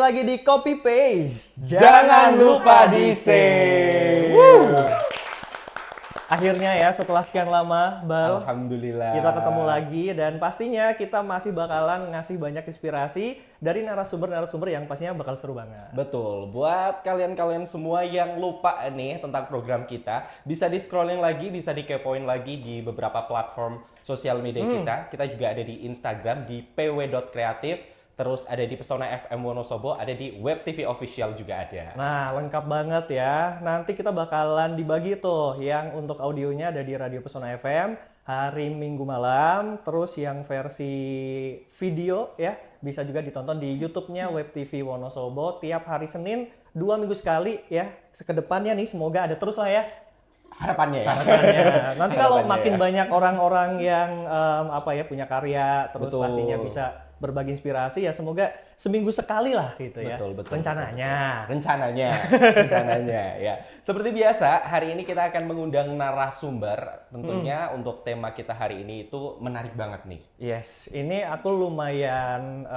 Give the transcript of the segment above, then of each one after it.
lagi di Copy Paste. Jangan lupa di-save. Akhirnya ya setelah sekian lama, Bal, Alhamdulillah. kita ketemu lagi dan pastinya kita masih bakalan ngasih banyak inspirasi dari narasumber-narasumber yang pastinya bakal seru banget. Betul. Buat kalian-kalian semua yang lupa nih tentang program kita, bisa di-scrolling lagi, bisa dikepoin lagi di beberapa platform sosial media kita. Kita juga ada di Instagram di pw.kreatif. Terus ada di Pesona FM Wonosobo, ada di Web TV Official juga ada. Nah, lengkap banget ya. Nanti kita bakalan dibagi tuh yang untuk audionya ada di Radio Pesona FM hari Minggu malam, terus yang versi video ya bisa juga ditonton di YouTube-nya Web TV Wonosobo tiap hari Senin 2 minggu sekali ya. Kedepannya nih semoga ada terus lah ya. Harapannya ya. Harapannya. Nanti kalau Harapannya makin ya. banyak orang-orang yang punya karya terus Betul. pastinya bisa berbagi inspirasi ya semoga seminggu sekali lah gitu ya. Betul. Rencananya. Rencananya ya. Seperti biasa, hari ini kita akan mengundang narasumber. Tentunya untuk tema kita hari ini itu menarik banget nih. Yes, ini aku lumayan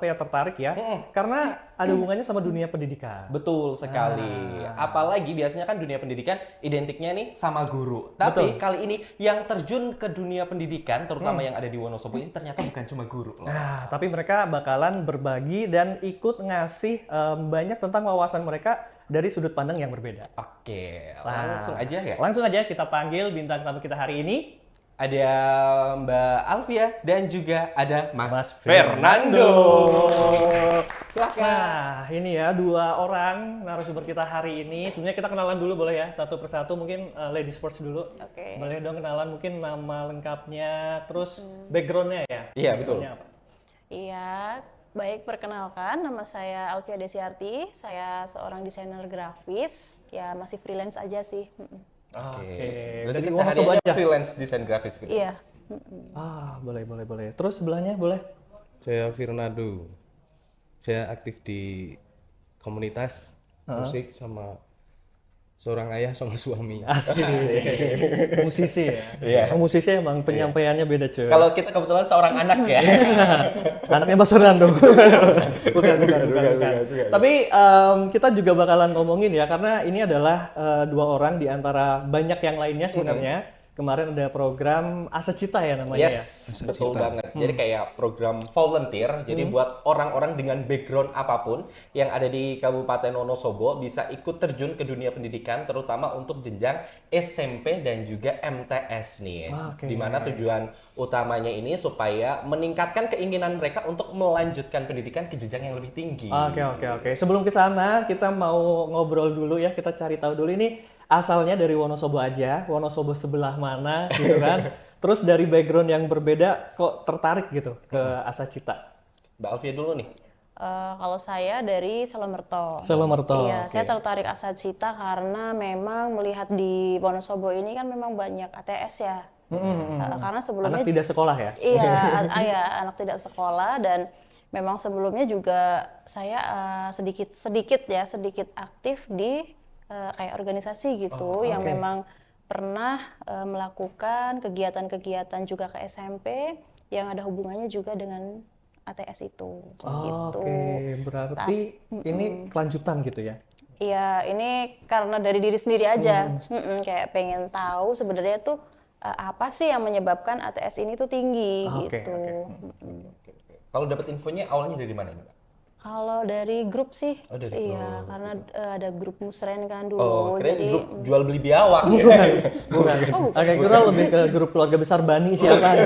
tertarik ya, karena ada hubungannya sama dunia pendidikan. Betul sekali. Apalagi biasanya kan dunia pendidikan identiknya nih sama guru. Tapi kali ini yang terjun ke dunia pendidikan, terutama yang ada di Wonosobo ini ternyata bukan cuma guru loh. Nah, tapi mereka bakalan berbagi dan ikut ngasih banyak tentang wawasan mereka dari sudut pandang yang berbeda. Oke, Nah, langsung aja ya. Langsung aja kita panggil bintang tamu kita hari ini. Ada Mbak Alfia dan juga ada Mas Fernando. Silakan. Nah, ini ya dua orang narasumber kita hari ini. Sebenarnya kita kenalan dulu boleh ya, satu persatu. Mungkin ladies first dulu. Oke. Boleh dong kenalan mungkin nama lengkapnya, terus backgroundnya ya. Iya, betul. Backgroundnya apa? Iya, baik, perkenalkan, nama saya Alfia Desiarti. Saya seorang desainer grafis. Ya masih freelance aja sih. Oke. Berarti Dari kesehariannya Wonosobo aja. freelance desain grafis gitu. Iya. Boleh. Terus sebelahnya boleh? Saya Fernando. Saya aktif di komunitas musik sama seorang ayah sama suami. Asik. Musisi ya. Iya. Musisi emang penyampaiannya beda cuy. Kalau kita kebetulan seorang anak ya. Anaknya Mas Fernando. bukan. Tapi kita juga bakalan ngomongin ya karena ini adalah dua orang di antara banyak yang lainnya sebenarnya. Kemarin ada program Asa Cita ya namanya ya. Yes, betul banget. Jadi kayak program volunteer. Jadi buat orang-orang dengan background apapun yang ada di Kabupaten Wonosobo bisa ikut terjun ke dunia pendidikan, terutama untuk jenjang SMP dan juga MTS nih. Oke. Dimana tujuan utamanya ini supaya meningkatkan keinginan mereka untuk melanjutkan pendidikan ke jenjang yang lebih tinggi. Oke. Sebelum ke sana kita mau ngobrol dulu ya, kita cari tahu dulu ini asalnya dari Wonosobo aja, Wonosobo sebelah mana gitu kan. Terus dari background yang berbeda kok tertarik gitu ke Asa Cita. Mbak Alfia dulu nih. Kalau saya dari Salomerto. Salomerto. Iya, oke. saya tertarik Asa Cita karena memang melihat di Wonosobo ini kan memang banyak ATS ya. Karena sebelumnya Anak tidak sekolah ya? Iya, anak tidak sekolah dan memang sebelumnya juga saya sedikit aktif di kayak organisasi gitu yang memang pernah melakukan kegiatan-kegiatan juga ke SMP yang ada hubungannya juga dengan ATS itu. Gitu. Oke, berarti ini kelanjutan gitu ya? Iya, ini karena dari diri sendiri aja, kayak pengen tahu sebenarnya tuh apa sih yang menyebabkan ATS ini tuh tinggi gitu. Kalau dapat infonya awalnya dari mana nih, Mbak? Kalau dari grup sih, Oh, dari iya, karena ada grup musren kan dulu. Oh, keren jadi grup jual beli biawak. Bukan. Oke, kira lebih ke grup keluarga besar Bani siapa?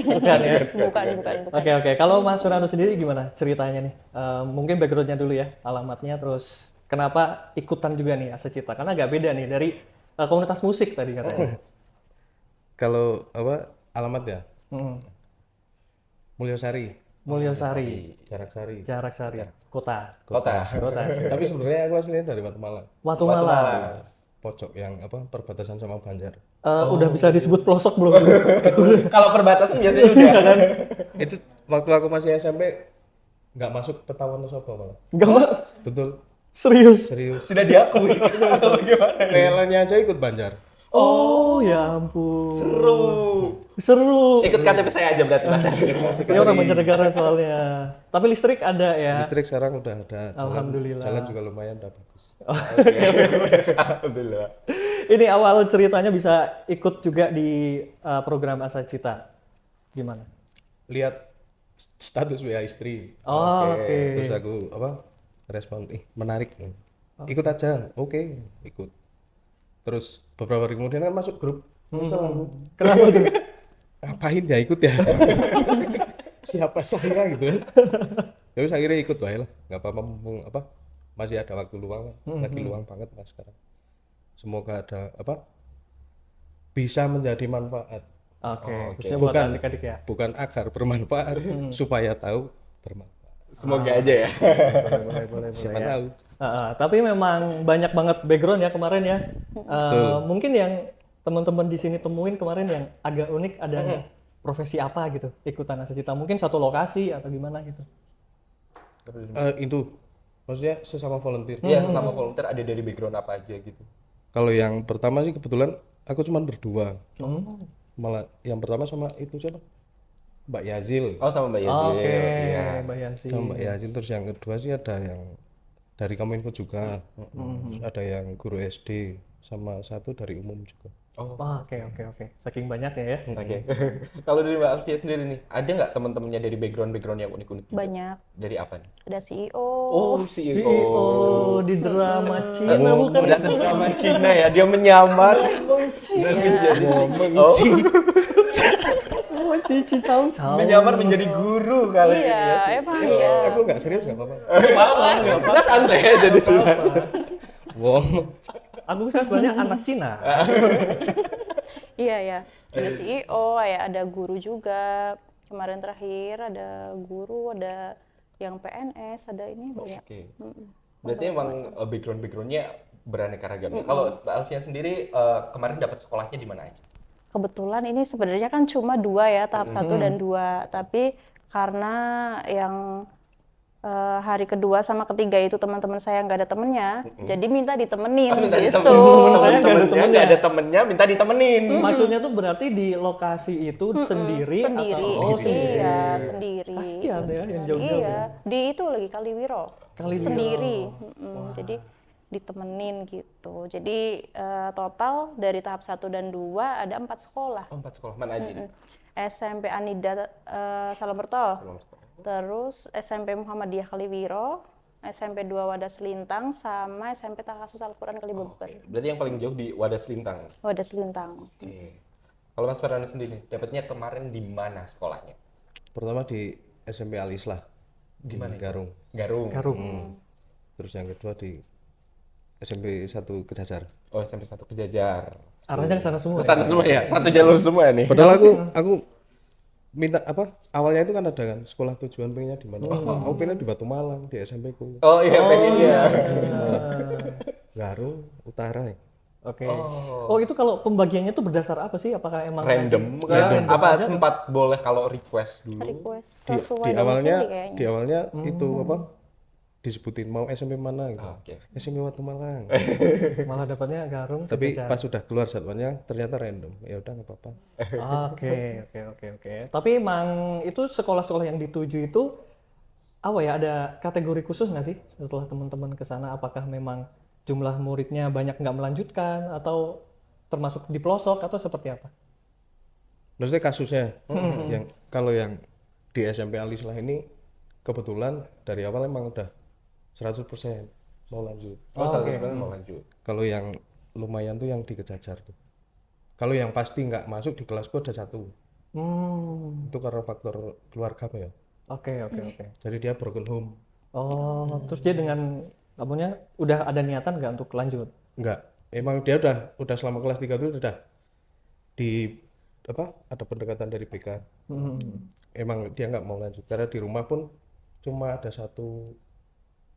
Bukan ya? bukan. Oke. Kalau Mas Fernando sendiri gimana ceritanya nih? Mungkin backgroundnya dulu ya, alamatnya, terus kenapa ikutan juga nih Asa Cita? Karena agak beda nih dari komunitas musik tadi katanya. Kalau alamatnya? Mulyosari, Jarak Sari, Kota. Tapi sebenarnya aku aslinya dari Watu Malang. Watu Malang. Pojok yang perbatasan sama Banjar. Udah bisa disebut pelosok belum? Kalau perbatasan biasanya udah kan. Itu waktu aku masih SMP nggak masuk peta Wonosobo malah. Enggak, Mbak. Betul. Serius. Serius. Sudah diakui atau bagaimana? PLN-nya aja ikut Banjar. Oh, ya ampun. Seru. Seru. Ikut KTP saya aja berarti Mas. Ini orang mancanegara soalnya. Tapi listrik ada ya. Listrik sekarang udah ada. Alhamdulillah. Jalan juga lumayan udah bagus. Alhamdulillah. Ini awal ceritanya bisa ikut juga di program Asa Cita. Gimana? Lihat status WA istri. Oh, oke. Terus aku respon, menarik. Ikut aja. Oke, ikut. Terus beberapa hari kemudian kan masuk grup. Misal aku, Kenapa tuh? ngapain ya ikut ya? Siapa saya gitu kan? Terus akhirnya ikut lah, nggak apa-apa mumpung masih ada waktu luang, lagi luang banget mas sekarang. Semoga ada bisa menjadi manfaat. Oke, khususnya buat adik-adik ya. Bukan agar bermanfaat, supaya tahu bermanfaat. Semoga aja ya. Boleh. Siapa ya. tahu. Tapi memang banyak banget background ya kemarin ya. Mungkin yang teman-teman di sini temuin kemarin yang agak unik ada profesi apa gitu ikutan Asa Cita. Mungkin satu lokasi atau gimana gitu. Itu maksudnya sesama volunteer. Iya, sama volunteer ada dari background apa aja gitu. Kalau yang pertama sih kebetulan aku cuma berdua. Malah yang pertama sama itu siapa? Mbak Yazil. Oh, sama Mbak Yazil. Oke, Iya. Mbak Yansi. Sama Mbak Yazil. Terus yang kedua sih ada yang dari Kominfo juga. Terus ada yang guru SD sama satu dari umum juga. Oh. Oke. Saking banyaknya ya. Oke. Kalau dari Mbak Alfia sendiri nih, ada nggak teman-temannya dari background yang unik-unik? juga? Banyak. Dari apa nih? Ada CEO. Oh, CEO di drama Cina bukan Udah sama Cina ya, dia menyamar. Oh, Cici Cao. Menyamar menjadi guru kali ini ya. Iya, emang ya. Aku nggak serius nggak apa-apa. Kita santai aja di sini. Wow. Aku kan sebenarnya anak Cina. Iya ya. Ada CEO, ya ada guru juga. Kemarin terakhir ada guru, ada yang PNS, ada ini banyak. Oke. Berarti emang background-backgroundnya beraneka ragam. Kalau Mbak Alfia sendiri kemarin dapat sekolahnya di mana aja? Kebetulan ini sebenarnya kan cuma 2 ya, tahap 1 dan 2. Tapi karena yang hari kedua sama ketiga itu teman-teman saya nggak ada temennya, jadi minta ditemenin Minta gitu. ditemenin. Saya nggak ada temennya. Nggak ada temennya, minta ditemenin. Maksudnya tuh berarti di lokasi itu sendiri Sendiri. atau sendiri? Iya, sendiri. Kasihan ya yang jauh-jauh. Iya, di itu lagi Kaliwiro. Kaliwiro. Sendiri. Jadi ditemenin gitu. Jadi total dari tahap 1 dan 2 ada 4 sekolah. Oh, 4 sekolah mana aja nih? SMP Anida Salamerto. Terus SMP Muhammadiyah Kaliwiro, SMP 2 Wadas Lintang, sama SMP Takasus Al-Quran Kalibeber. Berarti yang paling jauh di Wadas Lintang. Wadas Lintang. Oke. Kalau Mas Farhan sendiri, dapatnya kemarin di mana sekolahnya? Pertama di SMP Alislah di mana? Garung. Garung. Terus yang kedua di SMP 1 Kejajar. Oh, SMP 1 Kejajar. Arahnya ke sana semua. Kesana semua ya? Satu jalur semua nih? Padahal aku minta awalnya itu kan ada kan sekolah tujuan pengennya di mana? Aku pengen di Batu Malang di SMP ku. Oh iya, pengen ya. Garung Utara ya. Oke. Oh itu kalau pembagiannya tuh berdasar apa sih? Apakah emang Random. Random Apa aja? sempat boleh kalau request dulu? Request Di, sesuai di awalnya domisili kayaknya. di awalnya itu disebutin mau SMP mana gitu. Oke. SMP Batu Malang. Malah dapatnya Garung? Tapi Kejajar. pas sudah keluar jadwalnya ternyata random. Ya udah nggak apa-apa. Oke. Tapi emang itu sekolah-sekolah yang dituju itu apa ya? Ada kategori khusus nggak sih setelah teman-teman ke sana? Apakah memang jumlah muridnya banyak nggak melanjutkan atau termasuk di pelosok atau seperti apa? Maksudnya kasusnya yang kalau yang di SMP Alislah ini kebetulan dari awal emang udah 100% mau lanjut. Oh, sebenarnya mau lanjut. Kalau yang lumayan tuh yang di Kejajar tuh. Kalau yang pasti nggak masuk di kelasku ada 1. Itu karena faktor keluarga ya. Oke. Jadi dia broken home. Oh, terus dia dengan kamunya udah ada niatan nggak untuk lanjut? Enggak. Emang dia udah selama kelas 3 itu udah di ada pendekatan dari BK. Emang dia nggak mau lanjut karena di rumah pun cuma ada 1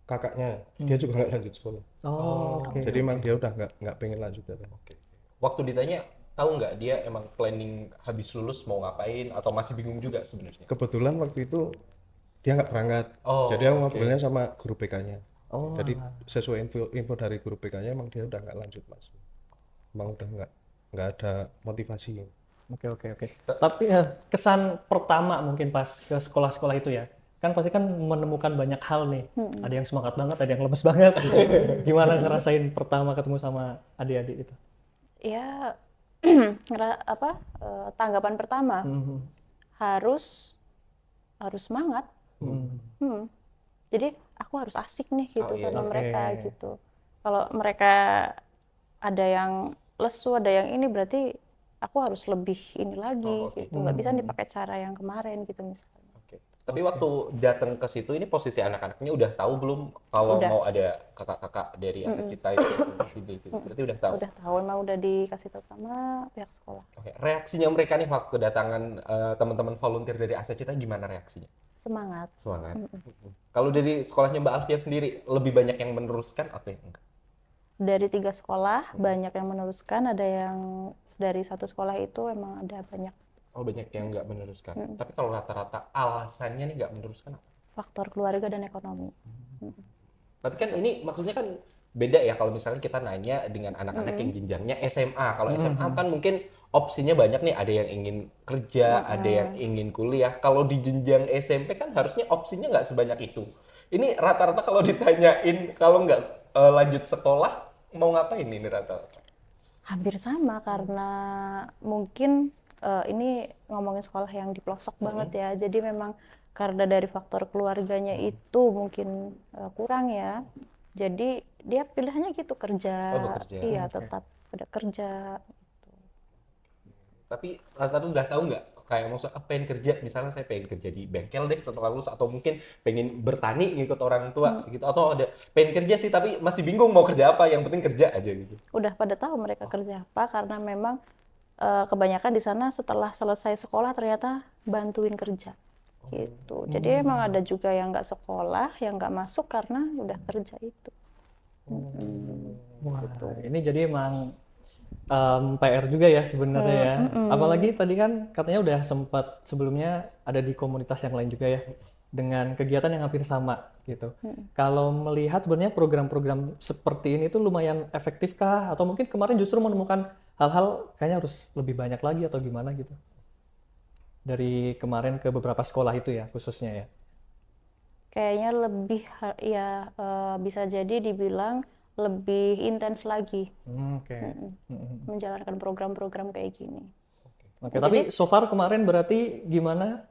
kakaknya, dia juga nggak lanjut sekolah. Oke. Jadi emang dia udah nggak pengen lanjut. Oke. Waktu ditanya, tahu nggak dia emang planning habis lulus mau ngapain atau masih bingung juga sebenarnya? Kebetulan waktu itu dia nggak berangkat. Oh, Jadi aku ngobrolnya sama guru BK-nya. Oh, Jadi sesuai info dari guru BK-nya emang dia udah nggak lanjut mas. Emang udah nggak nggak ada motivasi. Oke. Tapi kesan pertama mungkin pas ke sekolah-sekolah itu ya, kan pasti kan menemukan banyak hal nih. Ada yang semangat banget, ada yang lemes banget. Gitu. Gimana ngerasain pertama ketemu sama adik-adik itu? Ya tanggapan pertama harus semangat. Jadi aku harus asik nih gitu sama mereka gitu. Kalau mereka ada yang lesu, ada yang ini, berarti aku harus lebih ini lagi gitu. Nggak bisa dipakai cara yang kemarin gitu misalnya. Tapi waktu datang ke situ ini posisi anak-anaknya udah tahu belum kalau Udah. mau ada kakak-kakak dari Asa Cita itu di sini gitu. Berarti udah tahu. Udah tahu, emang udah dikasih tahu sama pihak sekolah. Oke. Reaksinya mereka nih waktu kedatangan teman-teman volunteer dari Asa Cita gimana reaksinya? Semangat. Semangat. Kalau dari sekolahnya Mbak Alfia sendiri lebih banyak yang meneruskan atau yang enggak? Dari 3 sekolah banyak yang meneruskan, ada yang dari 1 sekolah itu emang ada banyak Oh, banyak yang nggak meneruskan. Tapi kalau rata-rata alasannya nih nggak meneruskan apa? faktor keluarga dan ekonomi. Tapi kan ini maksudnya kan beda ya kalau misalnya kita nanya dengan anak-anak yang jenjangnya SMA. Kalau SMA kan mungkin opsinya banyak nih, ada yang ingin kerja, ada yang ingin kuliah. Kalau di jenjang SMP kan harusnya opsinya nggak sebanyak itu. Ini rata-rata kalau ditanyain kalau nggak lanjut sekolah mau ngapain ini rata-rata? Hampir sama karena mungkin ini ngomongin sekolah yang di pelosok banget ya. Jadi memang karena dari faktor keluarganya itu mungkin kurang ya. Jadi dia pilihannya gitu kerja. Oh, bekerja. Iya, tetap ada kerja. Tapi rata-rata udah tahu nggak kayak maksudnya pengen kerja, misalnya saya pengen kerja di bengkel deh setelah lulus, atau mungkin pengen bertani ngikut orang tua gitu, atau ada pengen kerja sih tapi masih bingung mau kerja apa, yang penting kerja aja gitu. Udah pada tahu mereka kerja apa karena memang kebanyakan di sana setelah selesai sekolah ternyata bantuin kerja gitu. Jadi emang ada juga yang nggak sekolah, yang nggak masuk karena udah kerja itu. Wah, ini jadi emang PR juga ya sebenarnya ya. Apalagi tadi kan katanya udah sempat sebelumnya ada di komunitas yang lain juga ya, dengan kegiatan yang hampir sama gitu. Kalau melihat sebenarnya program-program seperti ini tuh lumayan efektif kah? Atau mungkin kemarin justru menemukan hal-hal kayaknya harus lebih banyak lagi atau gimana gitu? Dari kemarin ke beberapa sekolah itu ya khususnya ya. Kayaknya lebih bisa jadi dibilang lebih intens lagi Oke. menjalankan program-program kayak gini. Oke, tapi so far kemarin berarti gimana?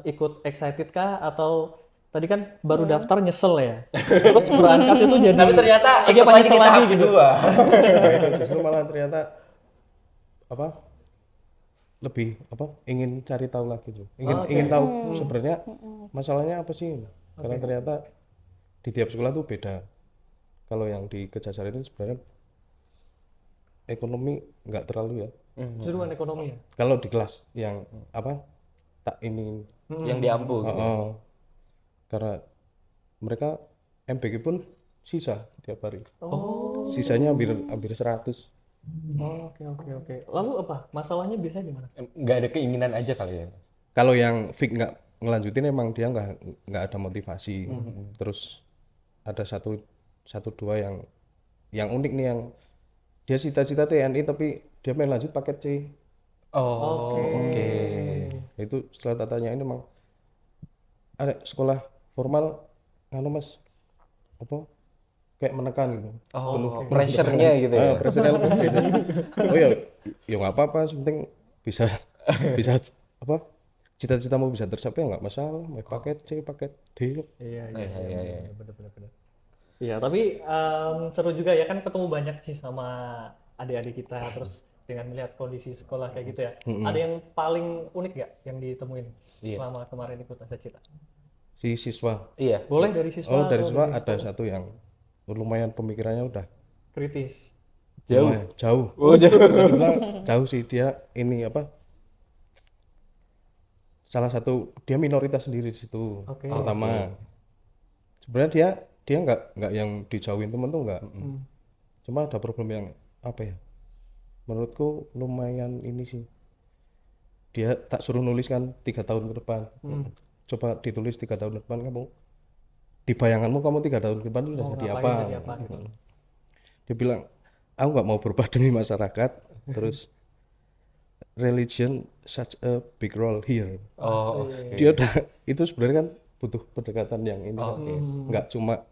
Ikut excited kah atau tadi kan baru daftar nyesel ya? Terus berangkat itu jadi Tapi ternyata lagi apa nyesel lagi gitu? Justru malah ternyata apa lebih ingin cari tahu lagi tuh, ingin tahu sebenarnya masalahnya apa sih, karena ternyata di tiap sekolah tuh beda. Kalau yang di Kejaksaan itu sebenarnya ekonomi nggak terlalu ya. Justru bukan ekonomi ya? Kalau di kelas yang tak ini yang diampu gitu. karena mereka MBG pun sisa tiap hari. Sisanya hampir 100. Oke. Lalu apa? Masalahnya biasanya gimana? Nggak ada keinginan aja kali ya. Kalau yang fix nggak ngelanjutin emang dia nggak ada motivasi. Terus ada satu dua yang unik nih, yang dia cita-cita TNI tapi dia pengen lanjut paket C. Oke. Itu setelah tak tanyain emang ada sekolah formal mas apa kayak menekan gitu. Pressure-nya gitu ya. Pressure-nya lebih beda. Oh ya nggak apa-apa, penting bisa apa cita-citamu bisa tercapai, nggak masalah, mau paket C paket D. Iya. Benar. Iya, tapi seru juga ya kan, ketemu banyak sih sama adik-adik kita, terus dengan melihat kondisi sekolah kayak gitu ya. Ada yang paling unik nggak yang ditemuin selama kemarin ikut Asa Cita? Si siswa. Iya. Boleh dari siswa? Dari atau siswa dari ada satu yang lumayan pemikirannya udah kritis. jauh. Oh, jauh. Bisa dibilang jauh sih, dia ini apa? Salah satu dia minoritas sendiri di situ. Pertama. Sebenarnya dia nggak yang dijauhin temen tuh nggak. Cuma ada problem yang apa ya? Menurutku lumayan ini sih. Dia tak suruh nulis kan 3 tahun ke depan. Coba ditulis 3 tahun ke depan, kamu di bayanganmu kamu 3 tahun ke depan sudah jadi apa? Gitu. Dia bilang, aku nggak mau berubah demi masyarakat. Terus religion such a big role here. Oh, Dia udah itu sebenarnya kan butuh pendekatan yang ini kan. Nggak cuma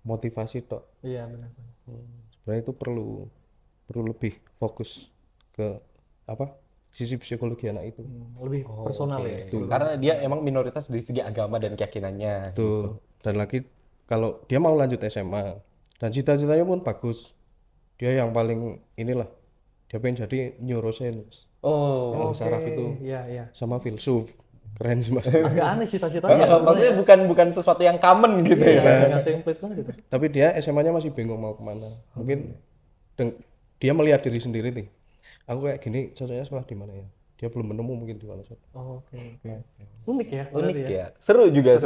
motivasi tok. Iya benar. Sebenarnya itu perlu lebih fokus ke apa sisi psikologi anak itu. Lebih personal ya. Karena dia emang minoritas dari segi agama dan keyakinannya. Tuh. Dan lagi kalau dia mau lanjut SMA dan cita-citanya pun bagus. Dia yang paling inilah dia pengen jadi neuroscience. Oh, Yang saraf itu Iya. sama filsuf. Keren sih Mas. Agak aneh cita-citanya maksudnya bukan sesuatu yang common gitu ya. Nggak template banget gitu. Tapi dia SMA-nya masih bingung mau kemana. Mungkin dia melihat diri sendiri nih. Aku kayak gini cocoknya sekolah di mana ya? Dia belum menemu mungkin di mana. Oke. Unik ya. Unik berarti ya. Seru juga.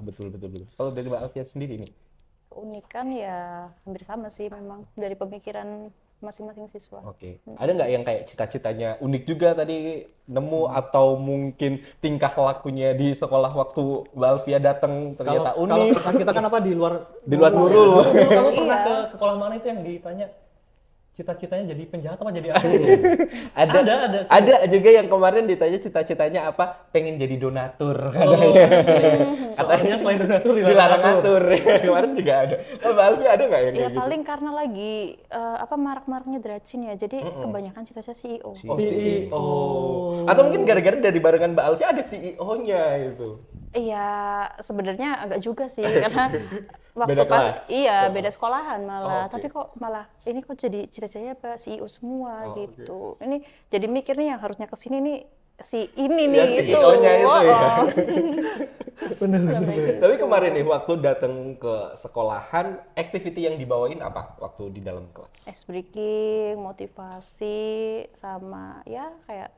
Betul. Kalau dari Mbak Alfia sendiri nih. Keunikan ya hampir sama sih memang dari pemikiran masing-masing siswa. Oke. Ada nggak yang kayak cita-citanya unik juga tadi nemu atau mungkin tingkah lakunya di sekolah waktu Mbak Alfia datang ternyata Kalau unik? kita kan apa di luar Nurul. Dulu kamu pernah Iya. ke sekolah mana itu yang ditanya cita-citanya jadi penjahat apa jadi apa? Ada. Ada juga yang kemarin ditanya cita-citanya apa? Pengen jadi donatur. Soalnya selain donatur Dilarang atur. Kemarin juga ada. Oh, Mbak Alfia ada nggak yang Ya kayak gitu? paling karena lagi marak-maraknya Dracin ya, jadi kebanyakan cita-cita CEO. Oh, CEO. Atau mungkin gara-gara dari barengan Mbak Alfia ada CEO-nya itu. Iya, sebenarnya agak juga sih karena waktu Beda kelas? beda sekolahan Oh, malah. oke. Tapi kok malah ini kok jadi cita-citanya apa CEO semua gitu. Ini jadi mikir nih yang harusnya kesini nih si ini nih Yang itu. CEO-nya itu ya. Oh. Tapi kemarin nih waktu datang ke sekolahan, activity yang dibawain apa waktu di dalam kelas? Ice breaking, motivasi, sama ya kayak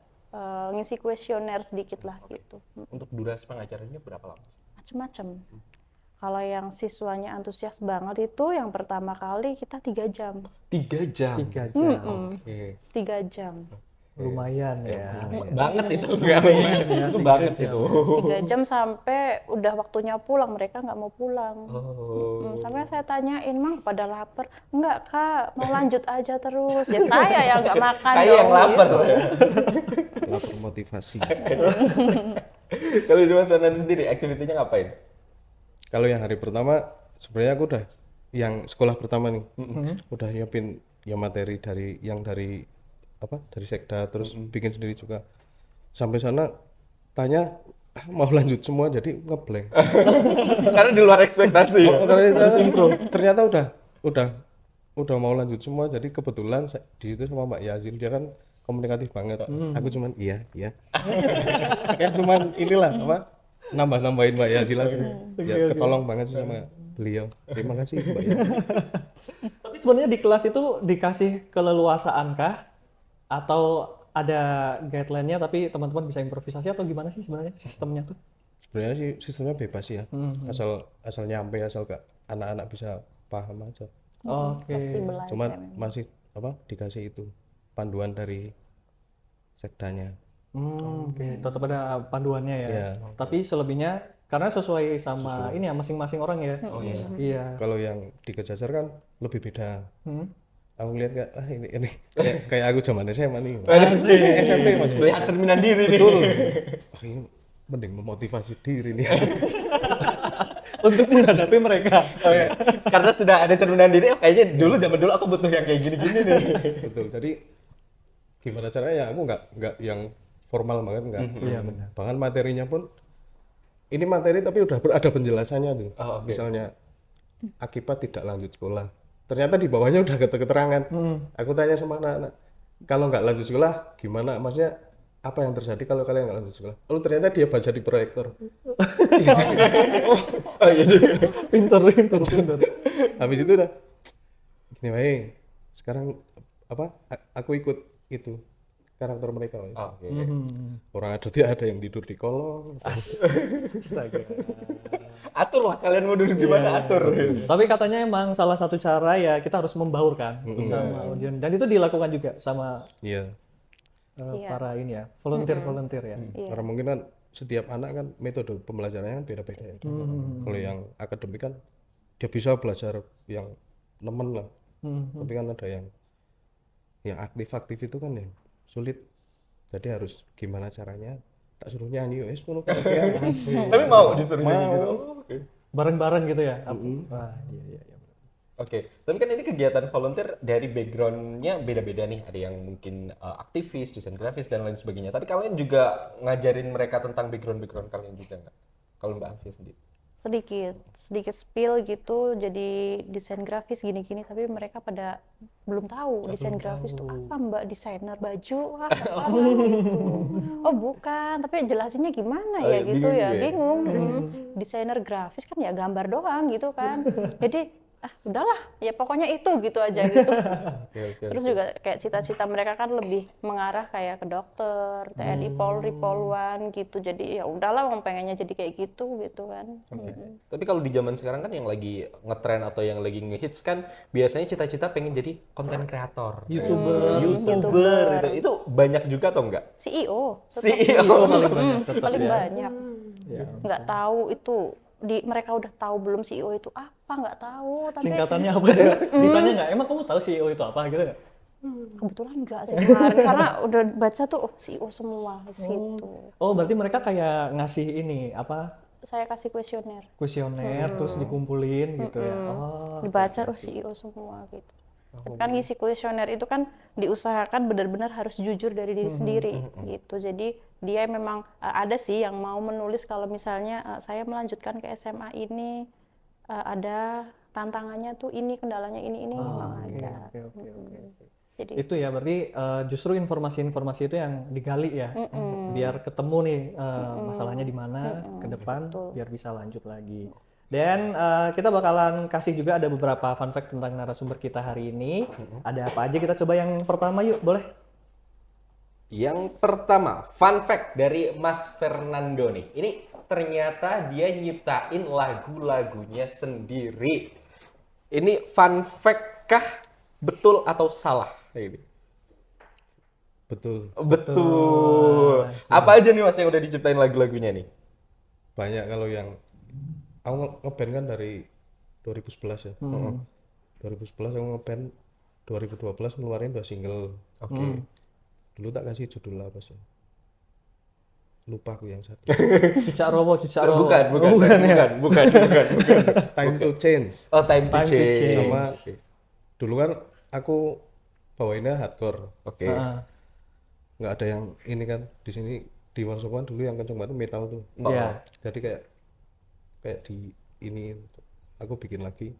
ngisi kuesioner sedikit lah gitu. Untuk durasi pengajarannya berapa lama? Macem-macem. Kalau yang siswanya antusias banget itu yang pertama kali kita 3 jam. 3 jam. 3 jam. Oke. 3 jam. Lumayan ya. Banget itu enggak itu banget itu. 3 jam sampai udah waktunya pulang, mereka nggak mau pulang. Oh. Sampai saya tanyain, Mang pada lapar? Enggak Kak, mau lanjut aja terus. Ya saya yang nggak makan Kayak dong. yang lapar. gitu. Lapar motivasi. Kalau di Mas Fernando sendiri aktivitinya ngapain? Kalau yang hari pertama sebenarnya aku udah yang sekolah pertama nih udah nyiapin ya materi dari dari sekda terus bikin sendiri juga. Sampai sana tanya mau lanjut semua jadi ngeblank. Karena di luar ekspektasi. Ternyata udah mau lanjut semua jadi kebetulan di situ sama Mbak Yazil dia kan komunikatif banget. Aku cuman iya. Kayak cuman inilah nambah-nambahin Mbak Yazil aja. Ya ketolong banget sih sama beliau. Terima kasih Mbak Yazil. Tapi sebenarnya di kelas itu dikasih keleluasaan kah? Atau ada guideline-nya tapi teman-teman bisa improvisasi atau gimana sih sebenarnya sistemnya tuh? Sebenarnya sih sistemnya bebas ya. Asal nyampe asal anak-anak bisa paham aja. Oke. Fleksibel aja Cuma memang. masih dikasih itu panduan dari sekdanya. Oke. Tetap ada panduannya ya. Iya. Tapi selebihnya karena sesuai sama ini ya masing-masing orang ya. Oh iya. Iya. Kalau yang di Kejajar kan lebih beda. Hmm. Aku lihat ini kayak aku zaman SMA nih. SMP Mas. Lihat cerminan diri nih. Betul. Oh, ini mending memotivasi diri nih. Untuk menghadapi mereka. Karena sudah ada cerminan diri, kayaknya zaman dulu aku butuh yang kayak gini-gini nih. Betul. Jadi gimana caranya ya aku nggak yang formal banget nggak. Iya, benar. Bahkan materinya pun ini materi tapi udah ada penjelasannya tuh. Oh, oke. Misalnya akibat tidak lanjut sekolah. Ternyata di bawahnya udah keterangan. Aku tanya sama anak-anak, kalau nggak lanjut sekolah gimana? Maksudnya apa yang terjadi kalau kalian nggak lanjut sekolah? Lalu ternyata dia baca di proyektor. Oh iya. Pinter. Habis itu udah gini wae. Sekarang aku ikut itu karakter mereka. Wae. Oke. Orang ada yang tidur di kolong. Astaga. Atur lah kalian mau duduk di mana atur. Tapi katanya emang salah satu cara ya kita harus membaurkan sama audiens dan itu dilakukan juga sama Iya. para ini ya volunteer ya. Karena mungkin kan setiap anak kan metode pembelajarannya kan beda-beda ya. Kalau yang akademik kan dia bisa belajar yang nemen lah. Tapi kan ada yang aktif-aktif itu kan yang sulit Jadi harus gimana caranya tak suruh nyanyi wes ngono kan ya. Tapi mau disuruh nyanyi gitu. Mau. Oh, oke. Bareng-bareng gitu ya. Wah, iya. Oke, tapi kan ini kegiatan volunteer dari background-nya beda-beda nih. Ada yang mungkin aktivis, desain grafis, dan lain sebagainya. Tapi kalian juga ngajarin mereka tentang background-background kalian juga nggak? Kalau Mbak Alfie sendiri? sedikit spill gitu, jadi desain grafis gini-gini, tapi mereka pada belum tahu desain grafis itu apa, Mbak, desainer baju, wah apa gitu. Oh bukan, tapi jelasinnya gimana ya gitu bingung ya, ya? bingung. Desainer grafis kan ya gambar doang gitu kan, jadi udahlah ya pokoknya itu gitu aja gitu. Oke. Terus juga kayak cita-cita mereka kan lebih mengarah kayak ke dokter, TNI, Polri, Poluan gitu. Jadi ya udahlah, mau pengennya jadi kayak gitu kan. Tapi kalau di zaman sekarang kan yang lagi ngetren atau yang lagi ngehits kan biasanya cita-cita pengen jadi konten kreator, YouTuber. YouTuber gitu. Itu banyak juga atau enggak? CEO, CEO. paling banyak tetap paling ya. banyak. Ya. Nggak tahu itu mereka udah tahu belum CEO itu apa, nggak tahu. Tapi Singkatannya apa ya? Ditanya nggak, emang kamu tahu CEO itu apa gitu nggak? kebetulan nggak sih kemarin karena udah baca tuh CEO semua di situ. Oh, berarti mereka kayak ngasih ini apa? Saya kasih kuesioner, Kuesioner terus dikumpulin gitu ya. Oh. dibaca CEO semua gitu. Tapi kan ngisi kuesioner itu kan diusahakan benar-benar harus jujur dari diri sendiri gitu. Jadi dia memang ada sih yang mau menulis kalau misalnya saya melanjutkan ke SMA ini ada tantangannya tuh ini, kendalanya ini memang ada. Oke. Jadi Itu ya berarti justru informasi-informasi itu yang digali ya. Biar ketemu nih masalahnya di mana ke depan biar bisa lanjut lagi. Dan kita bakalan kasih juga ada beberapa fun fact tentang narasumber kita hari ini. Ada apa aja, kita coba yang pertama yuk, boleh? Yang pertama, fun fact dari Mas Fernando nih. Ini ternyata dia nyiptain lagu-lagunya sendiri. Ini fun fact kah? Betul atau salah? Ini. Betul. Betul. Apa aja nih Mas yang udah diciptain lagu-lagunya nih? Banyak kalau yang aku ngeband kan dari 2011 ya. 2011 aku ngeband, 2012 ngeluarin 2 single. Oke. Dulu tak kasih judul apa sih? Lupa aku yang satu. Cicak Rowo. Bukan. Time to Change. Oh, time to Time to change. change. Sama dulu kan aku bawainnya hardcore. Oke. Nggak ada yang ini kan di sini di Warsaw dulu yang kenceng banget metal tuh. Iya. Jadi kayak di ini aku bikin lagi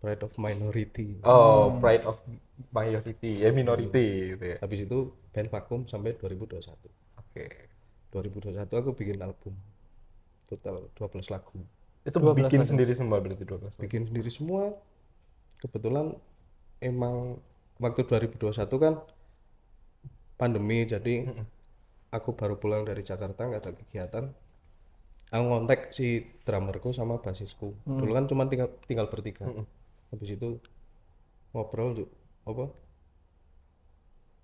Pride of Minority. Oh, Pride of Minority, minority gitu ya. Habis itu band vakum sampai 2021. Oke. 2021 aku bikin album total 12 lagu. Itu 12 bikin lagu. sendiri semua berarti 12. Bikin sendiri semua. Kebetulan emang waktu 2021 kan pandemi, jadi aku baru pulang dari Jakarta, nggak ada kegiatan. Aku ngontak si drummerku sama basisku. Dulu kan cuma tinggal bertiga. Habis itu ngobrol untuk apa?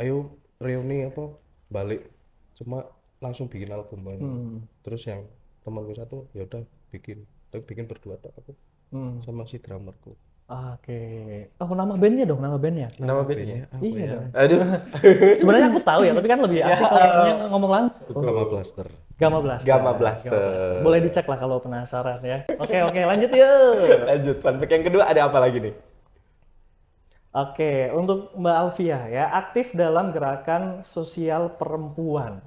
Ayo reuni apa? Balik. Cuma langsung bikin album banyak. Terus yang temanku satu ya udah bikin. Tapi bikin berdua aku sama si drummerku. Oke. Oh, nama bandnya dong, nama bandnya. Nama bandnya? Apa Iya ya? dong. Aduh. Sebenarnya aku tahu ya, tapi kan lebih asik kalau ngomong langsung. Gamma Blaster. Gamma Blaster. Gamma Blaster. Boleh dicek lah kalau penasaran ya. Oke, lanjut yuk. Lanjut, fun fact yang kedua ada apa lagi nih? Oke, untuk Mbak Alfia ya, aktif dalam gerakan sosial perempuan.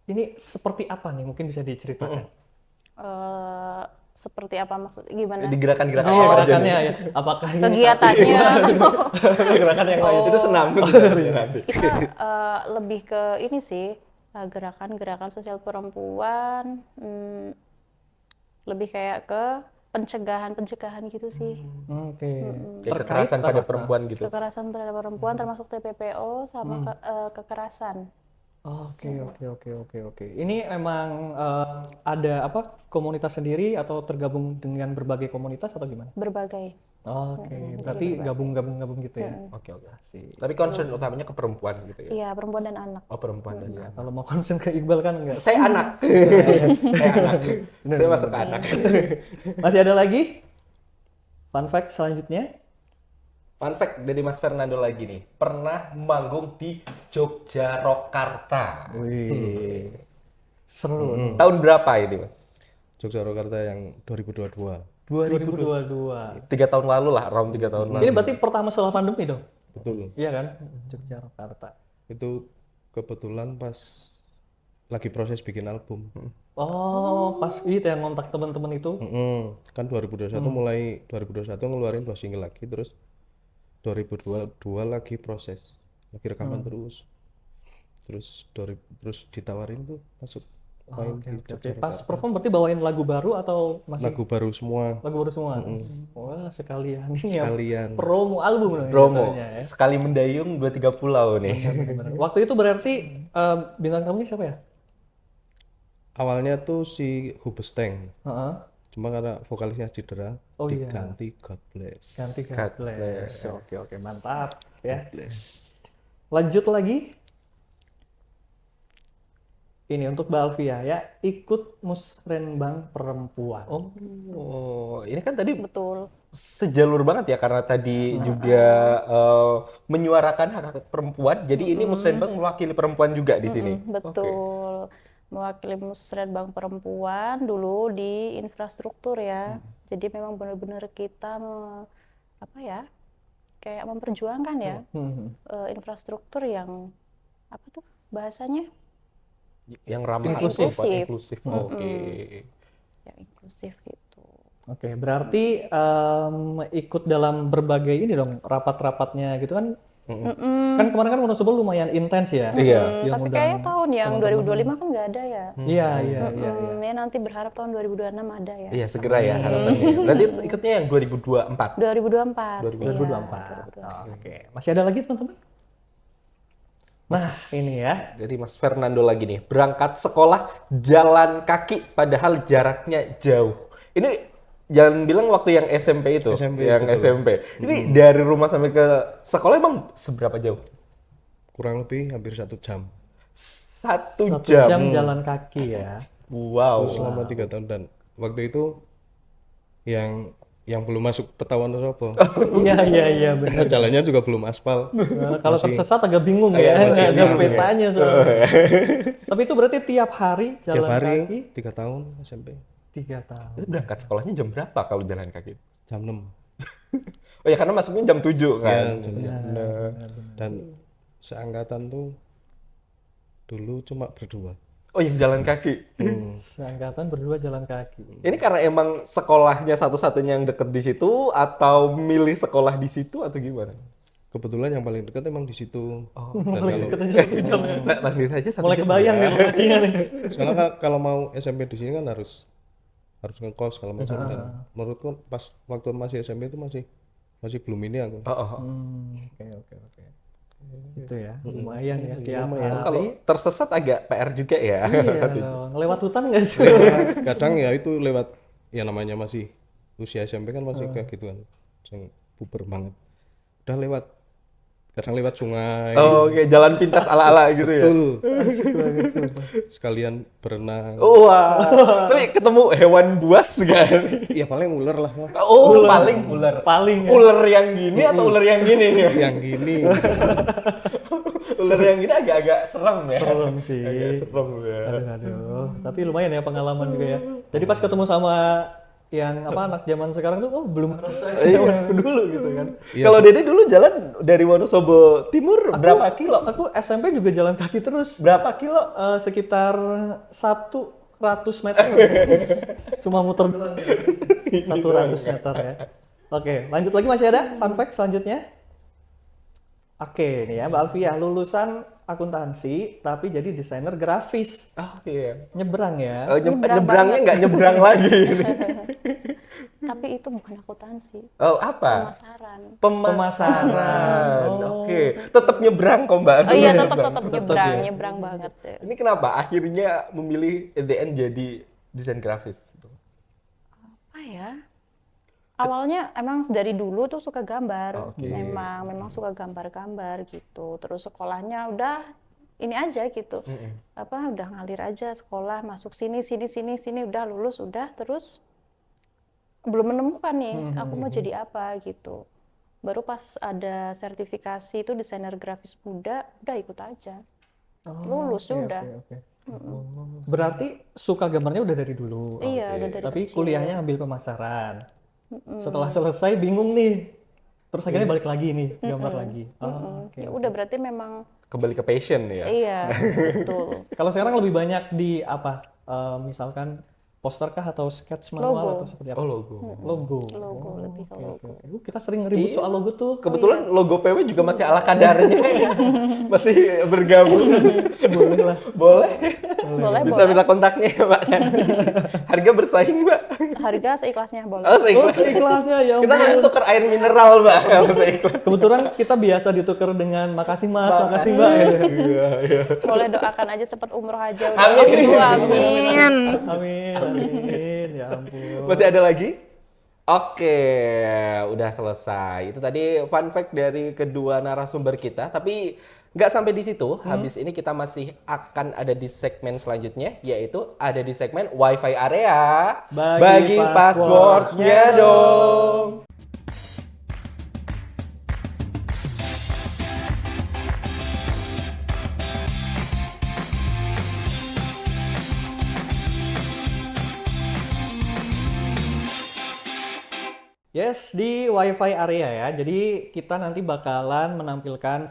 Ini seperti apa nih? Mungkin bisa diceritakan. seperti apa maksudnya, gimana? Di gerakan-gerakan Iya, apa aja gerakannya nih? ya. Apakah ini Kegiatannya. Gerakan yang lain itu senam Oh. sebenarnya nanti. Kita lebih ke ini sih, gerakan-gerakan sosial perempuan, lebih kayak ke pencegahan gitu sih. Oke. Kayak kekerasan pada perempuan gitu. Kekerasan terhadap perempuan termasuk TPPO sama kekerasan. Oke. Ini emang ada apa komunitas sendiri atau tergabung dengan berbagai komunitas atau gimana? Berbagai. Oke, berarti gabung gitu ya. Oke. Asik. Tapi concern utamanya ke perempuan gitu ya. Iya, perempuan dan anak. Oh, perempuan dan anak. Kalau mau konsen ke Iqbal kan enggak. Saya anak. Saya anak. Saya masuk ke anak. Masih ada lagi? Fun fact selanjutnya? Fun fact dari Mas Fernando lagi nih, pernah manggung di Yogyakarta. Wih, seru nih. Tahun berapa ini, Mas? Yogyakarta yang 2022. 2022. 3 tahun lalu lah, around 3 tahun lalu. Ini berarti pertama setelah pandemi dong? Betul. Iya kan? Yogyakarta. Itu kebetulan pas lagi proses bikin album. Oh, pas itu yang ngontak teman-teman itu. Kan 2021 mulai 2021 ngeluarin 2 single lagi, terus 2022 lagi proses, lagi rekaman terus ditawarin tuh masuk main Oke, di oke, oke. Yogyakarta. Pas perform berarti bawain lagu baru atau masih Lagu baru semua lagu baru semua? Wah, sekalian. Ini ya sekalian. promo album dong Promo, jatuhnya ya. sekali mendayung 2-3 pulau nih. Bener. Waktu itu berarti bintang tamunya siapa ya? Awalnya tuh si Hubesteng, Heeh. cuma karena vokalisnya cedera, Oh, iya. diganti God Bless. Ganti God God bless. Oke, oke, mantap ya. Bless. Lanjut lagi. Ini untuk Mbak Alfia ya, ikut musrenbang perempuan. Oh, ini kan tadi Betul. sejalur banget ya karena tadi juga menyuarakan hak-hak perempuan. Jadi ini Musrenbang mewakili perempuan juga di sini. Betul. Mewakili musrenbang perempuan dulu di infrastruktur ya. Jadi memang benar-benar kita apa ya? Kayak memperjuangkan ya infrastruktur yang apa tuh bahasanya? Yang ramah Inklusif. perempuan, inklusif. Oke. Yang inklusif gitu. Oke, berarti ikut dalam berbagai ini dong, rapat-rapatnya gitu kan. Kan kemarin kan Wonosobo lumayan intens ya. Iya. Yang Tapi undang kayaknya tahun yang 2025 kan nggak ada ya. Iya, iya, iya. Ya nanti berharap tahun 2026 ada ya. Iya, segera ya harapannya. Berarti ikutnya yang 2024. 2024. 2024. Iya, Oke, masih ada lagi teman-teman? Nah, ini ya. Dari Mas Fernando lagi nih, berangkat sekolah jalan kaki padahal jaraknya jauh. Ini jangan bilang waktu yang SMP itu, SMP, yang betul. SMP. Ini dari rumah sampai ke sekolah emang seberapa jauh? Kurang lebih hampir 1 jam. 1 1 jam. jam jalan kaki ya. Wow. Selama 3 tahun, dan waktu itu yang belum masuk peta Wonosobo. Iya, iya, iya, benar. Karena jalannya juga belum aspal. Nah, kalau tersesat agak bingung Iya, ya, masih nggak ada bingung ya. petanya soalnya. Tapi itu berarti tiap hari Tiap jalan hari kaki 3 tahun SMP. 3 tahun. Itu berangkat sekolahnya jam berapa kalau jalan kaki? Jam 6. Oh ya karena masuknya jam 7 kan. Iya, jam Nah. Dan seangkatan tuh dulu cuma berdua. Oh yang jalan kaki. Seangkatan berdua jalan kaki. Ini karena emang sekolahnya satu-satunya yang deket di situ atau milih sekolah di situ atau gimana? Kebetulan yang paling dekat emang di situ. Dan Paling kalau deket aja 1 jam ya. Nah, lanjut aja satu Mulai jam kebayang ya. nih lokasinya nih. soalnya kalau mau SMP di sini kan harus ngekos kalau macam, dan menurutku pas waktu masih SMP itu masih belum ini aku. Oh, oh, oh. Oke, oke, oke. Itu ya, lumayan ya tiap Kalau hari. tersesat agak PR juga ya. Iya, ngelewat hutan nggak sih? Kadang ya itu lewat, ya namanya masih usia SMP kan masih kayak gitu kan, yang puber banget. Udah lewat, kadang lewat sungai. Oh, oke, jalan pintas ala-ala gitu ya. Betul. Sekalian berenang. Wah, tapi ketemu hewan buas kan? Ya paling ular lah. Oh, paling ular. Paling ya. Ular yang gini atau ular yang gini nih? Yang gini. Ular yang gini agak-agak serem ya. Serem sih. Agak serem ya. Aduh, aduh. Tapi lumayan ya pengalaman juga ya. Jadi pas ketemu sama yang apa anak zaman sekarang tuh, oh belum zaman dulu gitu kan. Kalau Dede dulu jalan dari Wonosobo Timur berapa kilo? Aku SMP juga jalan kaki terus. Berapa kilo? Sekitar 100 meter. Cuma muter doang. 100 meter ya. Oke, lanjut lagi, masih ada fun fact selanjutnya. Oke, nih ya Mbak Alfia, lulusan akuntansi tapi jadi desainer grafis. Oh iya. Nyebrang ya. Oh, Nyebrang nyebrangnya banget. nggak nyebrang lagi. Tapi itu bukan akuntansi, Oh apa? pemasaran. Pemasaran. Oh. Oke, tetap nyebrang kok Mbak. Oh iya, Nyebrang. tetap nyebrang, ya. nyebrang banget. Ya. Ini kenapa akhirnya memilih at the end jadi desain grafis? Apa ya? Awalnya emang dari dulu tuh suka gambar, Oke. memang suka gambar-gambar gitu. Terus sekolahnya udah ini aja gitu, apa udah ngalir aja sekolah, masuk sini udah lulus udah, terus belum menemukan nih aku mau jadi apa gitu. baru pas ada sertifikasi itu desainer grafis muda, udah ikut aja. Lulus Oke, udah. oke. Berarti suka gambarnya udah dari dulu. Iya, udah dari Tapi kecil. kuliahnya ambil pemasaran. Setelah selesai bingung nih. Terus akhirnya balik lagi nih, gambar lagi. Oke. Ya udah berarti memang Kembali ke passion ya. iya, betul. Kalau sekarang lebih banyak di apa? Misalkan poster kah atau sketch manual Logo. atau seperti apa? Oh, logo. Logo. Logo, lebih ke logo. Kita sering ribut soal logo tuh. Kebetulan logo PW juga masih ala kadarnya. Masih bergabung. Boleh lah. Boleh. Boleh, Bisa boleh. minta kontaknya ya, Mbak. Harga bersaing, Mbak. Harga seikhlasnya boleh. Oh, Oh, seikhlas. seikhlasnya ya Kita ampun. tuker air mineral, Mbak. Kalau seikhlas. Kebetulan kita biasa ditukar dengan makasih Mas, makasih Mbak. Iya, iya. Boleh doakan aja cepat umroh aja udah. Amin. Aduh, amin. Amin. Ya ampun. Masih ada lagi? Oke, udah selesai. Itu tadi fun fact dari kedua narasumber kita. Tapi nggak sampai di situ. Habis ini kita masih akan ada di segmen selanjutnya, yaitu ada di segmen Wi-Fi area. Bagi Passwordnya dong. Yes, di WiFi area ya. Jadi kita nanti bakalan menampilkan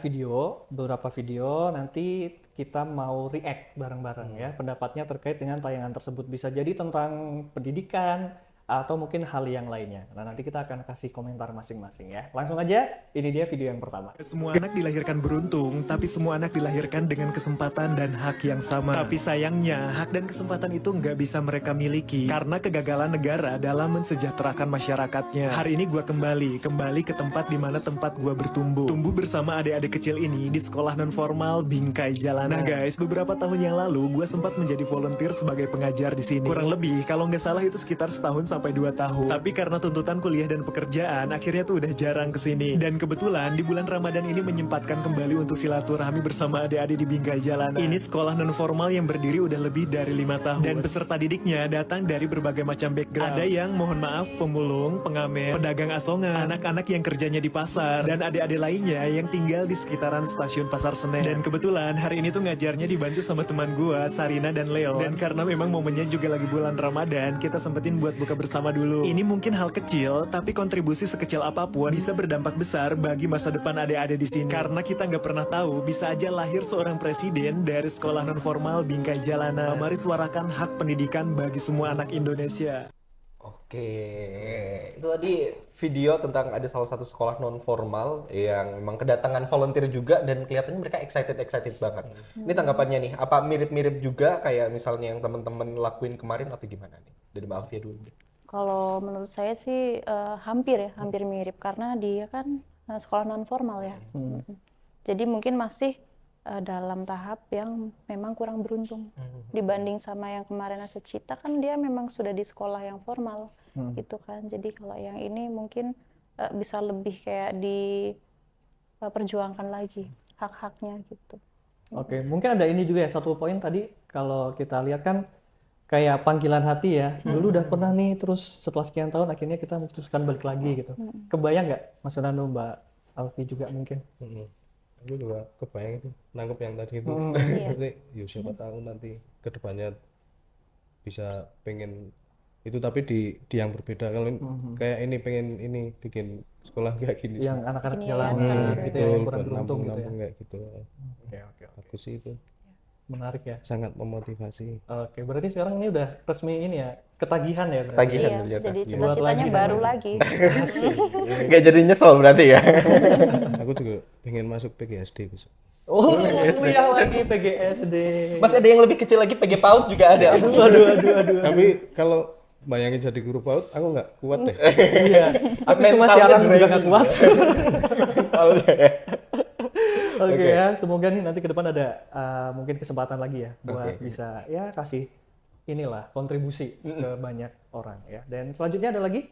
beberapa video. Nanti kita mau react bareng-bareng ya. Pendapatnya terkait dengan tayangan tersebut. Bisa jadi tentang pendidikan atau mungkin hal yang lainnya. Nah, nanti kita akan kasih komentar masing-masing ya. Langsung aja, ini dia video yang pertama. Semua anak dilahirkan beruntung, tapi semua anak dilahirkan dengan kesempatan dan hak yang sama. Tapi sayangnya, hak dan kesempatan itu nggak bisa mereka miliki karena kegagalan negara dalam mensejahterakan masyarakatnya. Hari ini gua kembali ke tempat di mana tempat gua bertumbuh. Tumbuh bersama adik-adik kecil ini di sekolah non formal Bingkai Jalanan. Nah guys, beberapa tahun yang lalu gua sempat menjadi volunteer sebagai pengajar di sini. Kurang lebih, kalau nggak salah itu sekitar setahun sampai 2 tahun. Tapi karena tuntutan kuliah dan pekerjaan, akhirnya tuh udah jarang kesini. Dan kebetulan di bulan Ramadan ini menyempatkan kembali untuk silaturahmi bersama adik-adik di Bingkai Jalanan. Ini sekolah non formal yang berdiri udah lebih dari 5 tahun. Dan peserta didiknya datang dari berbagai macam background. Ada yang mohon maaf pemulung, pengamen, pedagang asongan, anak-anak yang kerjanya di pasar, dan adik-adik lainnya yang tinggal di sekitaran stasiun Pasar Senen. Dan kebetulan hari ini tuh ngajarnya dibantu sama teman gua, Sarina dan Leo. Dan karena memang momennya juga lagi bulan Ramadan, kita sempetin buat buka bersama dulu. Ini mungkin hal kecil, tapi kontribusi sekecil apapun bisa berdampak besar bagi masa depan adik-adik di sini. Karena kita nggak pernah tahu, bisa aja lahir seorang presiden dari sekolah non formal Bingkai Jalanan. Mari suarakan hak pendidikan bagi semua anak Indonesia. Oke, itu tadi video tentang ada salah satu sekolah non formal yang memang kedatangan volunteer juga dan kelihatannya mereka excited banget. Ini tanggapannya nih, apa mirip-mirip juga kayak misalnya yang teman-teman lakuin kemarin atau gimana nih? Dari Mbak Alfia dulu deh. Kalau menurut saya sih hampir mirip karena dia kan sekolah non formal ya. Jadi mungkin masih dalam tahap yang memang kurang beruntung dibanding sama yang kemarin Aset Cita kan dia memang sudah di sekolah yang formal gitu kan. Jadi kalau yang ini mungkin bisa lebih kayak diperjuangkan lagi hak-haknya gitu. Oke, mungkin ada ini juga ya, satu poin tadi kalau kita lihat kan kayak panggilan hati ya. Dulu udah pernah nih, terus setelah sekian tahun akhirnya kita memutuskan balik lagi gitu. Kebayang nggak Mas Fernando, Mbak Alfi juga mungkin? Aku juga kebayang itu, nangkep yang tadi itu. Iya. Berarti, siapa tahu nanti kedepannya bisa pengen itu, tapi di yang berbeda. Kalau kayak ini pengen ini bikin sekolah kayak gini. Yang anak-anak Gini jalanan yayasan. gitu ya, yang kurang buat beruntung gitu ya. nampung kayak gitu. Oke. Bagus sih itu, Menarik ya. sangat memotivasi. Oke, berarti sekarang ini udah resmi ini ya, ketagihan ya berarti. Ketagihan. Iya, dilihat jadi lagi. Buat cita-citanya lagi baru namanya. lagi. Nggak jadi nyesel berarti ya? Aku juga pengen masuk PGSD besok. Oh, kuliah lagi PGSD. Masih ada yang lebih kecil lagi, PG PAUD juga ada. Aduh. Tapi kalau bayangin jadi guru PAUD, aku nggak kuat deh. Iya, aku cuma Mentalnya siaran juga draining nggak kuat. Oke. Oke ya, semoga nih nanti ke depan ada mungkin kesempatan lagi ya buat Oke. bisa ya kasih inilah kontribusi ke banyak orang ya. Dan selanjutnya ada lagi.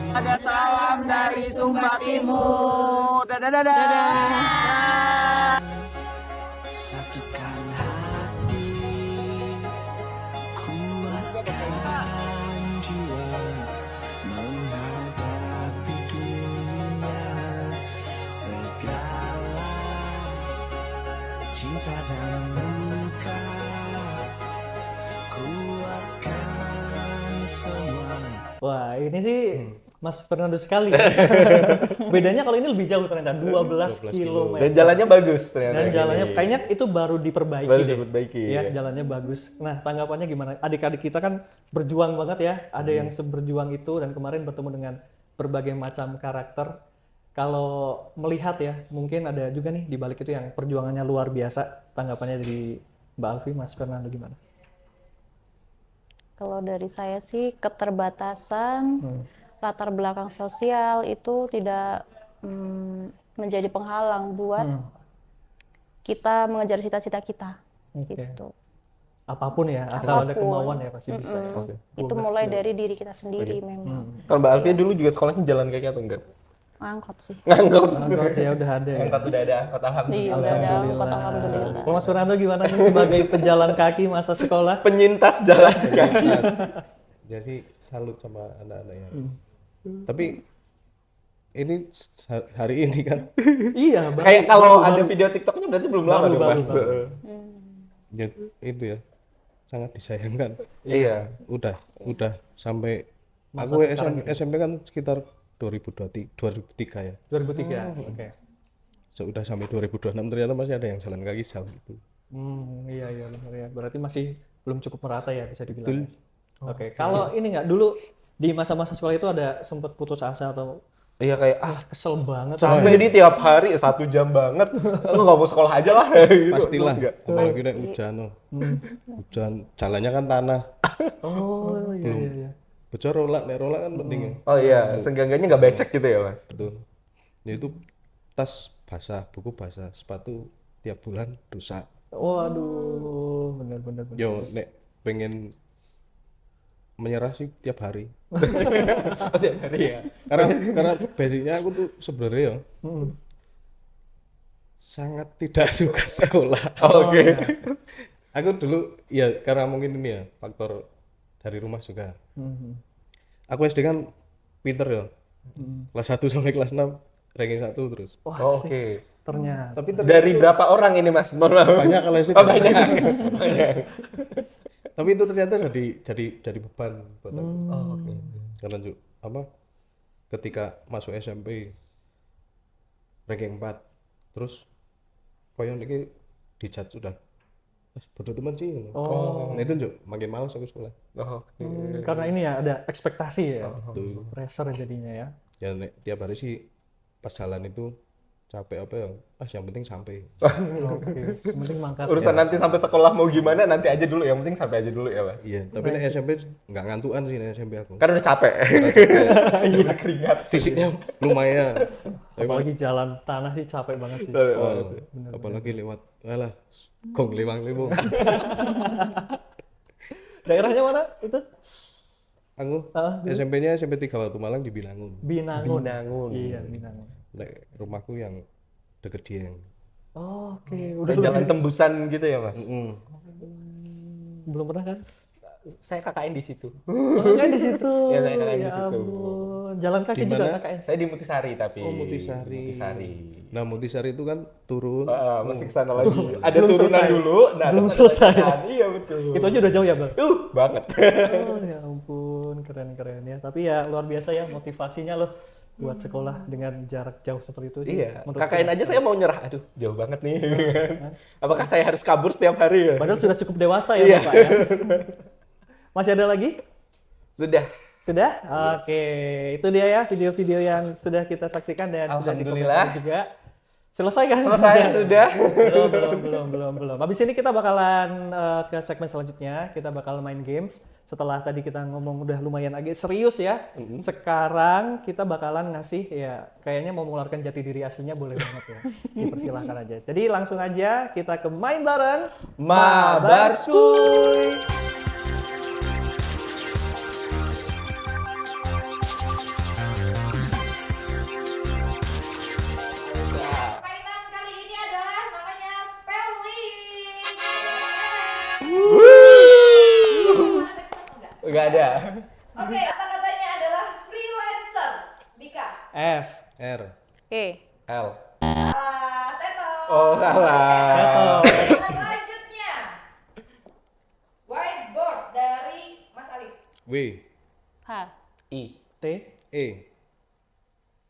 Ada salam dari Sumba Timur. Dadah. Satukan hati cinta dan luka, kuatkan semua. Wah, ini sih Mas Fernando sekali. Bedanya kalau ini lebih jauh ternyata 12 km. Dan jalannya bagus ternyata. Dan jalannya ini. kayaknya itu baru diperbaiki Baru deh. diperbaiki, Ya, ya. jalannya bagus. Nah, tanggapannya gimana? Adik-adik kita kan berjuang banget ya. Ada yang seberjuang itu dan kemarin bertemu dengan berbagai macam karakter. Kalau melihat ya, mungkin ada juga nih di balik itu yang perjuangannya luar biasa. Tanggapannya dari Mbak Alfi, Mas Fernando gimana? Kalau dari saya sih keterbatasan latar belakang sosial itu tidak menjadi penghalang buat kita mengejar cita-cita kita. Oke. Gitu. Apapun ya, asal ada Apapun. kemauan ya pasti bisa. Ya. Itu 12 mulai kilo. dari diri kita sendiri memang. Kalau Mbak Alfia dulu juga sekolahnya jalan kaki atau enggak? Angkot sih. Ngangkut. Angkot ya udah ada ya. Angkot udah ada angkot, Iya, alhamdulillah. udah ada angkot alhamdulillah. Kalau Mas Fernando gimana nih sebagai pejalan kaki masa sekolah? Penyintas jalan kaki. Jadi salut sama anak-anaknya. Tapi ini hari ini kan Iya, Kayak kalau ada video TikToknya berarti belum lama Baru, dong, baru, Mas. baru. ya, itu ya sangat disayangkan. Iya. Udah sampai Masa aku sekarang gitu. SMP kan sekitar 2003 ya. 2003. Oke. Sudah sampai 2026 ternyata masih ada yang jalan kaki jauh itu. Iya benar ya. Berarti masih belum cukup merata ya bisa dibilang. Betul. Ya? Oke. Kalau ini nggak dulu di masa-masa sekolah itu ada sempat putus asa atau Iya kayak kesel banget. capek jadi tiap hari 1 jam banget. Lu nggak mau sekolah aja lah. Gitu. Pastilah. Enggak. Apalagi naik hujan, hujan jalannya kan tanah. Oh iya. Bocor naik rolak kan penting ya. Oh iya, seenggaknya nggak becek gitu ya, Mas. Betul. Ya itu tas basah, buku basah, sepatu tiap bulan rusak. Waduh, benar. Yo nek pengen menyerah sih tiap hari. Tiap hari ya. Karena basicnya aku tuh sebenarnya ya sangat tidak suka sekolah. Oke. Aku dulu ya karena mungkin ini ya faktor dari rumah juga. Aku SD kan pinter ya. Kelas 1 sampai kelas 6 ranking 1 terus. Wah, Oke. ternyata. Tapi Dari berapa orang ini, Mas? Mohon maaf. banyak kalau SD. Oh, banyak. Tapi itu ternyata jadi beban buat aku. Oh, oke. Karena ketika masuk SMP ranking 4 terus koyo niki dijat sudah bodoh teman sih. Oh. Nah itu Juk, makin malas aku sekolah. Oh, oke. Karena ini ya ada ekspektasi ya. Tuh. Pressure jadinya ya. Ya tiap hari sih pas jalan itu capek apa ya, yang penting sampai. Oke, penting mangkat. Urusan nanti sampai sekolah mau gimana nanti aja dulu, yang penting sampai aja dulu ya, Mas. Iya, tapi nek SMP nggak ngantuan sih nek SMP aku. Kan udah capek. Udah keringat. Fisiknya lumayan. Apalagi jalan tanah sih capek banget sih. Oh, apalagi lewat alah gong limang-limung. Daerahnya mana itu? Aku Ah, SMP-nya SMP 3 Watu Malang di Binangun. Binangun. Binangun. Iya, Binangun. Nek rumahku yang deket Dieng. Oh, oke, Udah jalan tembusan gitu ya, Mas. belum pernah kan? Saya KKN di situ. Oh, kan di situ. Ya, saya KKN di Ya situ. ampun. Jalan kaki Di juga mana? KKN. Saya di Mutisari tapi. Oh, Mutisari. Mutisari. Nah, Mutisari itu kan turun. Masih ke sana lagi. Ada Belum turunan selesai. dulu, nah Belum terus ada selesai. tanjakan. Iya, betul. Itu aja udah jauh ya, Bang? Banget. Oh, ya ampun, keren ya. Tapi ya luar biasa ya motivasinya loh buat sekolah dengan jarak jauh seperti itu sih. Iya, menurut KKN saya. aja saya mau nyerah. Aduh, jauh banget nih. Apakah saya harus kabur setiap hari ya? Padahal sudah cukup dewasa ya, Iya. Bapak ya. Masih ada lagi? Sudah. Sudah? Oke, itu dia ya video-video yang sudah kita saksikan dan sudah Alhamdulillah. dikomentari juga. Selesai kan? Selesai sudah. Belum. Habis ini kita bakalan ke segmen selanjutnya. Kita bakal main games. Setelah tadi kita ngomong udah lumayan agak serius ya. Sekarang kita bakalan ngasih ya kayaknya mau mengeluarkan jati diri aslinya boleh banget ya. Dipersilahkan aja. Jadi langsung aja kita ke main bareng Mabar Skuy. Mainan kali ini adalah namanya spelling. Enggak? Enggak ada. Oke, kata-katanya adalah freelancer. Dika. F. R. Oke. L. Salah. Teto. Oh, salah. Jatuh. Selanjutnya, whiteboard dari Mas Alif. W, H, I. T. E,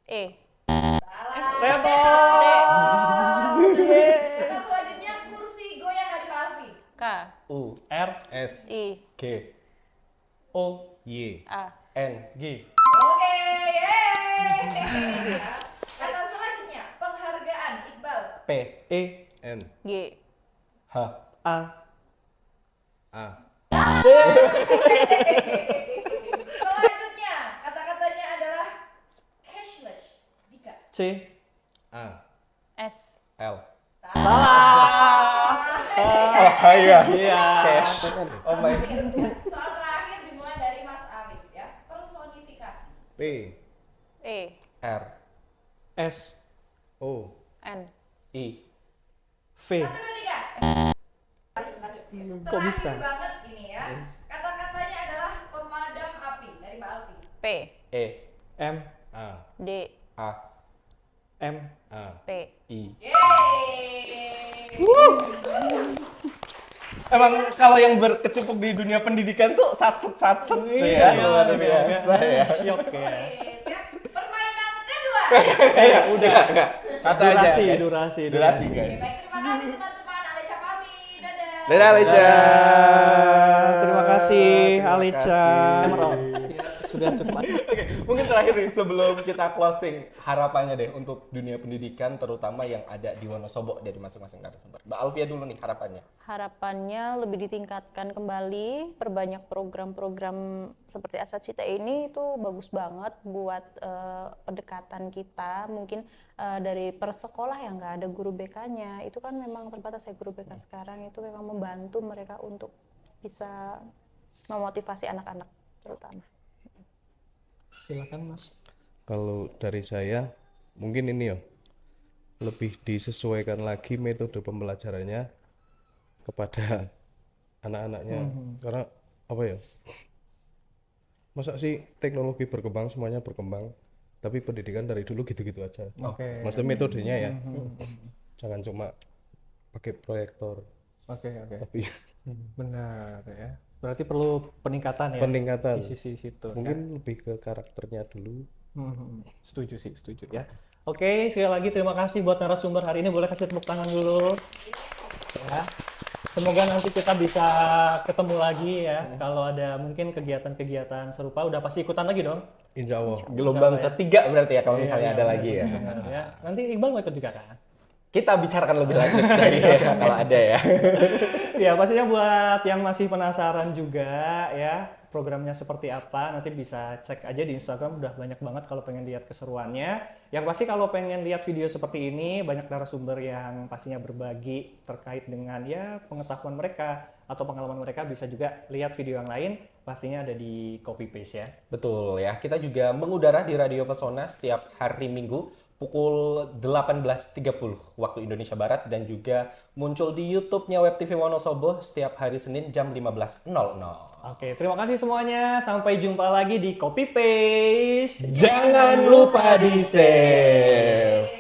E, Reto. Kata selanjutnya, kursi goyang dari Pak Alfi. K, U. R. S, I, G. O. Y, A, N. G. Oke, yeay. Kata selanjutnya, penghargaan Iqbal. P. E. N, G, H. A. A, Selanjutnya, kata-katanya adalah cashless. Dika. C. A, S, L. Oh iya. Iya. Cash. Oh my. Soal terakhir dimulai dari Mas Alif ya. Personifikasi. P, E, R. S. O, N, I. V. 1, 2, 3. Kok bisa? Terakhir banget ini ya. Kata-katanya adalah pemadam api dari Mbak Alfi. P, E. M. A, D, A. M. A, T. I. Yeay. Emang kalau yang berkecimpung di dunia pendidikan tuh satset tuh ya. Luar biasa ya. Syok ya. Oke, siap. Permainan kedua. Udah enggak. Kata aja, Durasi, guys. durasi, Durasi, Oke, guys. baik, terima kasih teman-teman. Aleca pamit. Dadah. Dadah, Leca. Terima kasih, Terima Alica. kasih. Sudah cukup. Oke, mungkin terakhir nih sebelum kita closing, harapannya deh untuk dunia pendidikan terutama yang ada di Wonosobo dari masing-masing narasumber. Mbak Alfia dulu nih harapannya. Harapannya lebih ditingkatkan kembali, perbanyak program-program seperti Asacita ini itu bagus banget buat pendekatan kita. Mungkin dari per sekolah yang nggak ada guru BK-nya, itu kan memang terbatas ya guru BK sekarang, itu memang membantu mereka untuk bisa memotivasi anak-anak terutama. Silakan Mas. kalau dari saya mungkin ini ya lebih disesuaikan lagi metode pembelajarannya kepada anak-anaknya karena apa ya masa sih teknologi berkembang semuanya berkembang tapi pendidikan dari dulu gitu-gitu aja. Oke. Maksudnya metodenya ya jangan cuma pakai proyektor Oke. tapi Benar ya. Berarti perlu peningkatan ya. peningkatan Di sisi situ. mungkin lebih ke karakternya dulu. Setuju sih, setuju ya. Oke, sekali lagi terima kasih buat narasumber hari ini. Boleh kasih tepuk tangan dulu. Ya. Semoga nanti kita bisa ketemu lagi ya. Kalau ada mungkin kegiatan-kegiatan serupa, udah pasti ikutan lagi dong. Insya Allah. Gelombang ketiga berarti ya kalau misalnya ada lagi ya. Benar, ya. Nanti Iqbal mau ikut juga kan? Kita bicarakan lebih lanjut dari ya, kalau ada ya. Ya, pastinya buat yang masih penasaran juga ya, programnya seperti apa, nanti bisa cek aja di Instagram, udah banyak banget kalau pengen lihat keseruannya. Yang pasti kalau pengen lihat video seperti ini, banyak narasumber yang pastinya berbagi terkait dengan ya pengetahuan mereka atau pengalaman mereka, bisa juga lihat video yang lain, pastinya ada di copy paste ya. Betul ya. Kita juga mengudara di Radio Pesona setiap hari Minggu pukul 18.30 waktu Indonesia Barat dan juga muncul di YouTube-nya Web TV Wonosobo setiap hari Senin jam 15.00. Oke, terima kasih semuanya. Sampai jumpa lagi di copy paste. Jangan lupa di-save.